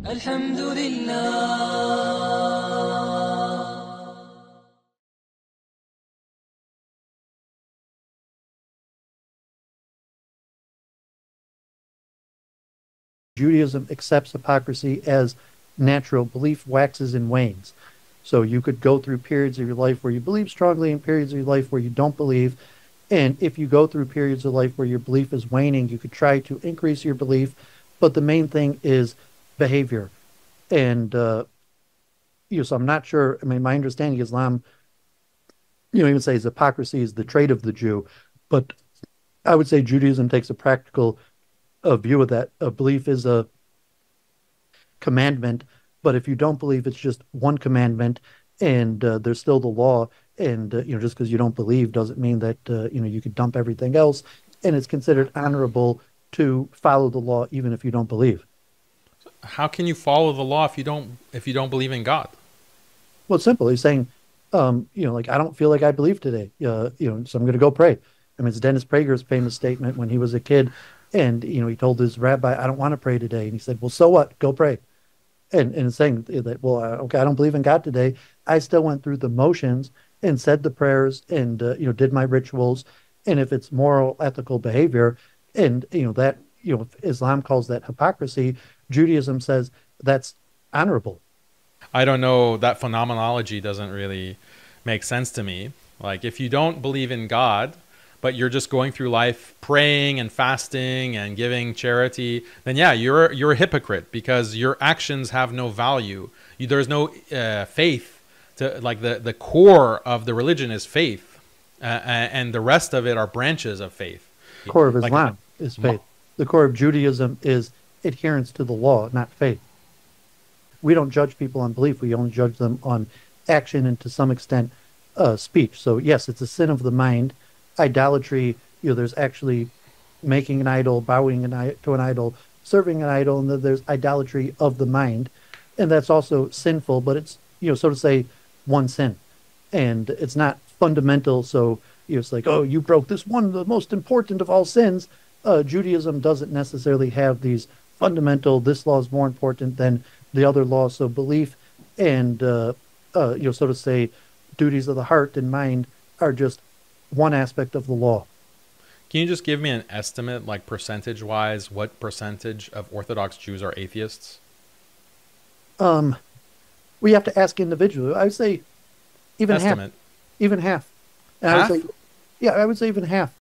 الحمد لله. Judaism accepts hypocrisy as natural. Belief waxes and wanes. So you could go through periods of your life where you believe strongly and periods of your life where you don't believe. And if you go through periods of life where your belief is waning, you could try to increase your belief. But the main thing is behavior. And, so I'm not sure. I mean, my understanding Islam, even says hypocrisy is the trait of the Jew. But I would say Judaism takes a practical view of that. A belief is a commandment, but if you don't believe it's just one commandment and there's still the law, and just because you don't believe doesn't mean that you could dump everything else, and it's considered honorable to follow the law even if you don't believe. How can you follow the law if you don't believe in God? Well, it's simple. He's saying, like, I don't feel like I believe today, so I'm going to go pray. I mean, it's Dennis Prager's famous statement when he was a kid, and he told his rabbi, I don't want to pray today, and he said, well, so what? Go pray. And saying that, well, okay, I don't believe in God today. I still went through the motions and said the prayers and did my rituals. And if it's moral, ethical behavior, and that if Islam calls that hypocrisy, Judaism says that's honorable. I don't know, that phenomenology doesn't really make sense to me. Like, if you don't believe in God, but you're just going through life praying and fasting and giving charity, then yeah, you're a hypocrite because your actions have no value. There's no faith. Like the core of the religion is faith, and the rest of it are branches of faith. The core of Islam is faith. The core of Judaism is adherence to the law, not faith. We don't judge people on belief. We only judge them on action and to some extent speech. So yes, it's a sin of the mind. Idolatry, there's actually making an idol, bowing to an idol, serving an idol, and then there's idolatry of the mind, and that's also sinful, but it's so to say one sin, and it's not fundamental. So it's like, oh, you broke this one, the most important of all sins. Judaism doesn't necessarily have these fundamental, this law is more important than the other laws. So belief and so to say duties of the heart and mind are just one aspect of the law. Can you just give me an estimate, like percentage-wise, what percentage of Orthodox Jews are atheists? We have to ask individually. I would say even estimate. half. Even half. And Half? I would say even half.